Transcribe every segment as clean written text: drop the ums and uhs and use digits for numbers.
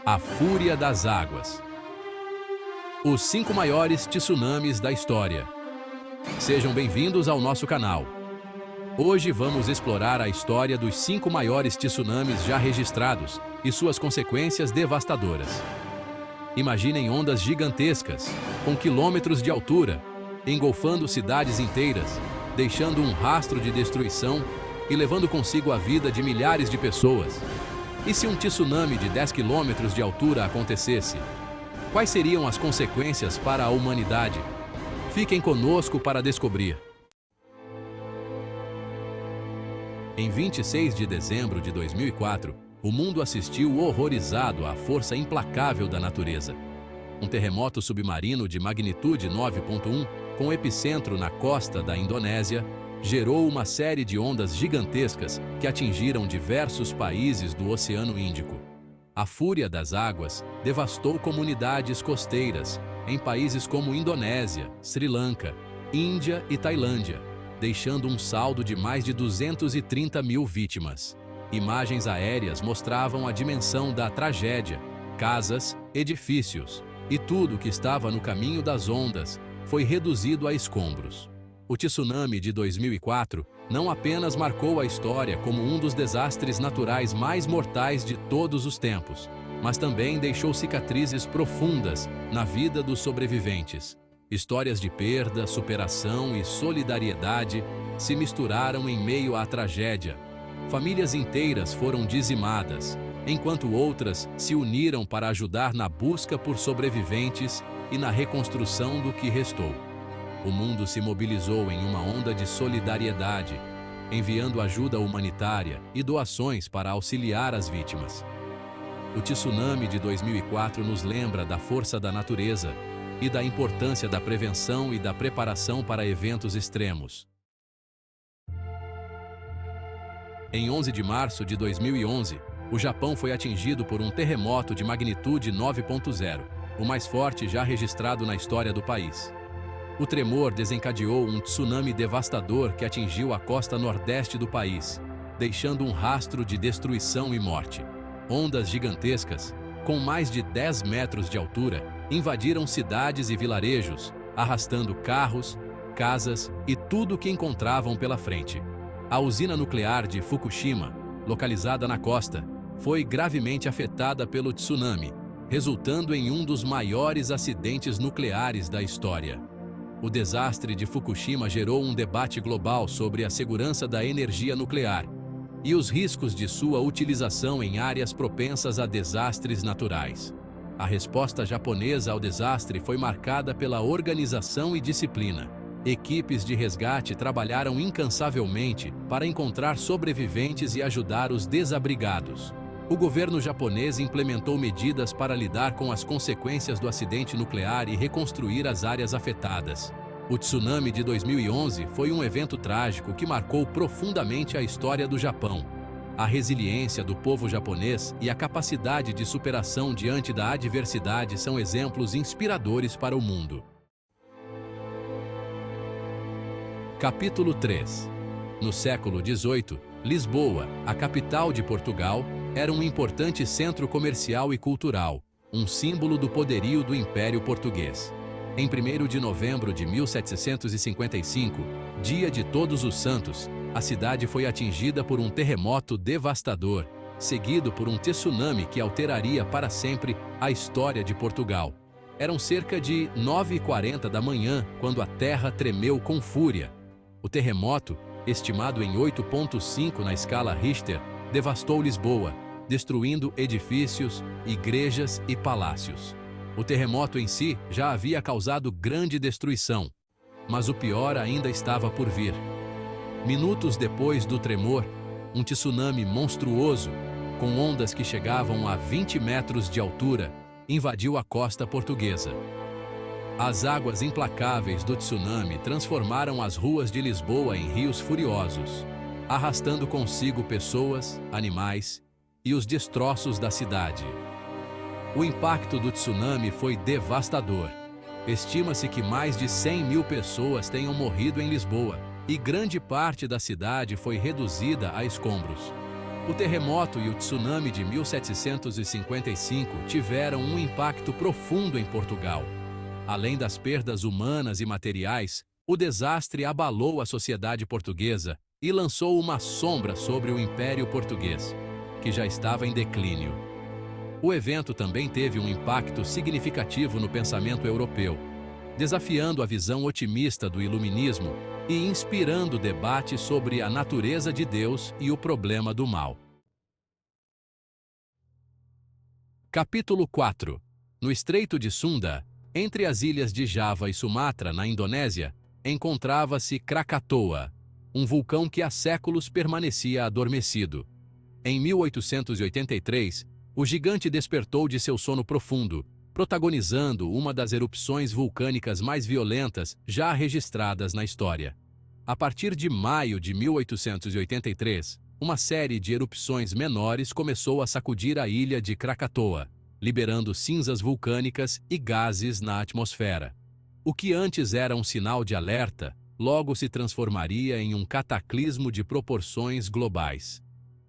A fúria das águas. Os 5 maiores tsunamis da história. Sejam bem-vindos ao nosso canal. Hoje vamos explorar a história dos 5 maiores tsunamis já registrados e suas consequências devastadoras. Imaginem ondas gigantescas, com quilômetros de altura, engolfando cidades inteiras, deixando um rastro de destruição e levando consigo a vida de milhares de pessoas. E se um tsunami de 10 quilômetros de altura acontecesse? Quais seriam as consequências para a humanidade? Fiquem conosco para descobrir. Em 26 de dezembro de 2004, o mundo assistiu horrorizado à força implacável da natureza. Um terremoto submarino de magnitude 9.1, com epicentro na costa da Indonésia, gerou uma série de ondas gigantescas que atingiram diversos países do Oceano Índico. A fúria das águas devastou comunidades costeiras em países como Indonésia, Sri Lanka, Índia e Tailândia, deixando um saldo de mais de 230 mil vítimas. Imagens aéreas mostravam a dimensão da tragédia. Casas, edifícios e tudo que estava no caminho das ondas foi reduzido a escombros. O tsunami de 2004 não apenas marcou a história como um dos desastres naturais mais mortais de todos os tempos, mas também deixou cicatrizes profundas na vida dos sobreviventes. Histórias de perda, superação e solidariedade se misturaram em meio à tragédia. Famílias inteiras foram dizimadas, enquanto outras se uniram para ajudar na busca por sobreviventes e na reconstrução do que restou. O mundo se mobilizou em uma onda de solidariedade, enviando ajuda humanitária e doações para auxiliar as vítimas. O tsunami de 2004 nos lembra da força da natureza e da importância da prevenção e da preparação para eventos extremos. Em 11 de março de 2011, o Japão foi atingido por um terremoto de magnitude 9.0, o mais forte já registrado na história do país. O tremor desencadeou um tsunami devastador que atingiu a costa nordeste do país, deixando um rastro de destruição e morte. Ondas gigantescas, com mais de 10 metros de altura, invadiram cidades e vilarejos, arrastando carros, casas e tudo o que encontravam pela frente. A usina nuclear de Fukushima, localizada na costa, foi gravemente afetada pelo tsunami, resultando em um dos maiores acidentes nucleares da história. O desastre de Fukushima gerou um debate global sobre a segurança da energia nuclear e os riscos de sua utilização em áreas propensas a desastres naturais. A resposta japonesa ao desastre foi marcada pela organização e disciplina. Equipes de resgate trabalharam incansavelmente para encontrar sobreviventes e ajudar os desabrigados. O governo japonês implementou medidas para lidar com as consequências do acidente nuclear e reconstruir as áreas afetadas. O tsunami de 2011 foi um evento trágico que marcou profundamente a história do Japão. A resiliência do povo japonês e a capacidade de superação diante da adversidade são exemplos inspiradores para o mundo. Capítulo 3. No século XVIII, Lisboa, a capital de Portugal, era um importante centro comercial e cultural, um símbolo do poderio do Império Português. Em 1º de novembro de 1755, dia de Todos os Santos, a cidade foi atingida por um terremoto devastador, seguido por um tsunami que alteraria para sempre a história de Portugal. Eram cerca de 9h40 da manhã quando a terra tremeu com fúria. O terremoto, estimado em 8.5 na escala Richter, devastou Lisboa, destruindo edifícios, igrejas e palácios. O terremoto em si já havia causado grande destruição, mas o pior ainda estava por vir. Minutos depois do tremor, um tsunami monstruoso, com ondas que chegavam a 20 metros de altura, invadiu a costa portuguesa. As águas implacáveis do tsunami transformaram as ruas de Lisboa em rios furiosos, arrastando consigo pessoas, animais e os destroços da cidade. O impacto do tsunami foi devastador. Estima-se que mais de 100 mil pessoas tenham morrido em Lisboa e grande parte da cidade foi reduzida a escombros. O terremoto e o tsunami de 1755 tiveram um impacto profundo em Portugal. Além das perdas humanas e materiais, o desastre abalou a sociedade portuguesa e lançou uma sombra sobre o Império Português, que já estava em declínio. O evento também teve um impacto significativo no pensamento europeu, desafiando a visão otimista do iluminismo e inspirando debate sobre a natureza de Deus e o problema do mal. Capítulo 4. No Estreito de Sunda, entre as ilhas de Java e Sumatra, na Indonésia, encontrava-se Krakatoa, um vulcão que há séculos permanecia adormecido. Em 1883, o gigante despertou de seu sono profundo, protagonizando uma das erupções vulcânicas mais violentas já registradas na história. A partir de maio de 1883, uma série de erupções menores começou a sacudir a ilha de Krakatoa, liberando cinzas vulcânicas e gases na atmosfera. O que antes era um sinal de alerta, logo se transformaria em um cataclismo de proporções globais.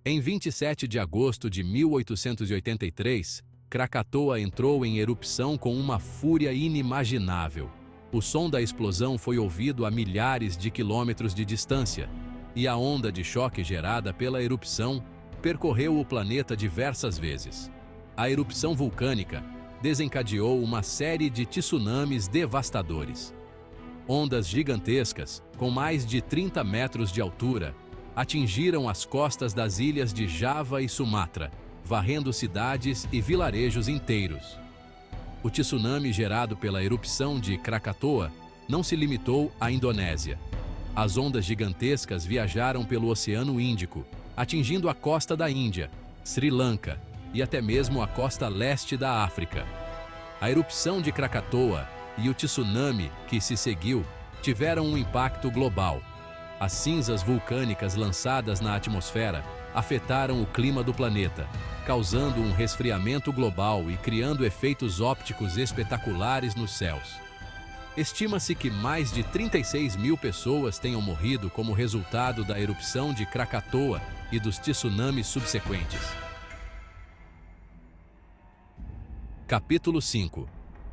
Em 27 de agosto de 1883, Krakatoa entrou em erupção com uma fúria inimaginável. O som da explosão foi ouvido a milhares de quilômetros de distância, e a onda de choque gerada pela erupção percorreu o planeta diversas vezes. A erupção vulcânica desencadeou uma série de tsunamis devastadores. Ondas gigantescas, com mais de 30 metros de altura, atingiram as costas das ilhas de Java e Sumatra, varrendo cidades e vilarejos inteiros. O tsunami gerado pela erupção de Krakatoa não se limitou à Indonésia. As ondas gigantescas viajaram pelo Oceano Índico, atingindo a costa da Índia, Sri Lanka e até mesmo a costa leste da África. A erupção de Krakatoa e o tsunami que se seguiu tiveram um impacto global. As cinzas vulcânicas lançadas na atmosfera afetaram o clima do planeta, causando um resfriamento global e criando efeitos ópticos espetaculares nos céus. Estima-se que mais de 36 mil pessoas tenham morrido como resultado da erupção de Krakatoa e dos tsunamis subsequentes. Capítulo 5.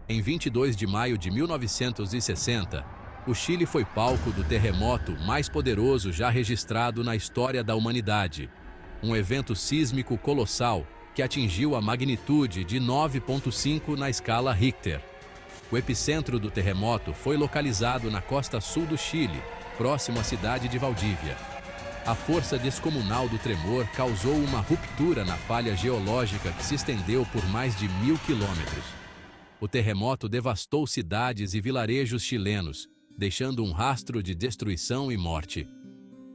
Em 22 de maio de 1960, o Chile foi palco do terremoto mais poderoso já registrado na história da humanidade, um evento sísmico colossal que atingiu a magnitude de 9,5 na escala Richter. O epicentro do terremoto foi localizado na costa sul do Chile, próximo à cidade de Valdívia. A força descomunal do tremor causou uma ruptura na falha geológica que se estendeu por mais de 1.000 quilômetros. O terremoto devastou cidades e vilarejos chilenos, deixando um rastro de destruição e morte.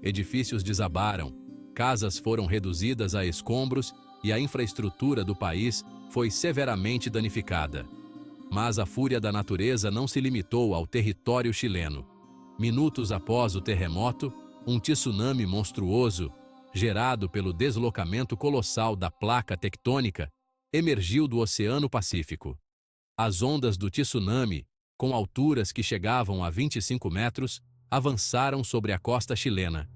Edifícios desabaram, casas foram reduzidas a escombros e a infraestrutura do país foi severamente danificada. Mas a fúria da natureza não se limitou ao território chileno. Minutos após o terremoto, um tsunami monstruoso, gerado pelo deslocamento colossal da placa tectônica, emergiu do Oceano Pacífico. As ondas do tsunami, com alturas que chegavam a 25 metros, avançaram sobre a costa chilena,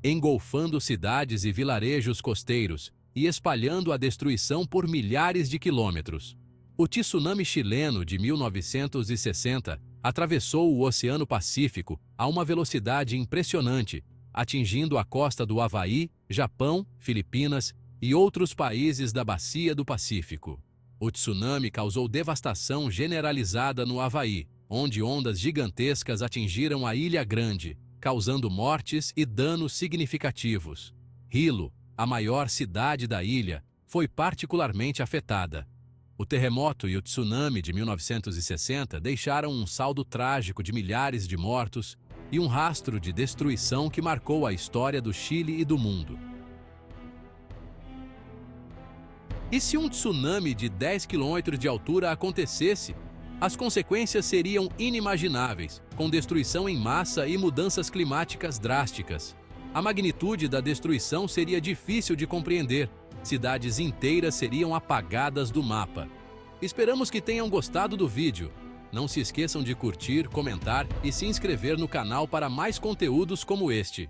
engolfando cidades e vilarejos costeiros e espalhando a destruição por milhares de quilômetros. O tsunami chileno de 1960 atravessou o Oceano Pacífico a uma velocidade impressionante, atingindo a costa do Havaí, Japão, Filipinas e outros países da Bacia do Pacífico. O tsunami causou devastação generalizada no Havaí, onde ondas gigantescas atingiram a Ilha Grande, causando mortes e danos significativos. Hilo, a maior cidade da ilha, foi particularmente afetada. O terremoto e o tsunami de 1960 deixaram um saldo trágico de milhares de mortos e um rastro de destruição que marcou a história do Chile e do mundo. E se um tsunami de 10 km de altura acontecesse? As consequências seriam inimagináveis, com destruição em massa e mudanças climáticas drásticas. A magnitude da destruição seria difícil de compreender. Cidades inteiras seriam apagadas do mapa. Esperamos que tenham gostado do vídeo. Não se esqueçam de curtir, comentar e se inscrever no canal para mais conteúdos como este.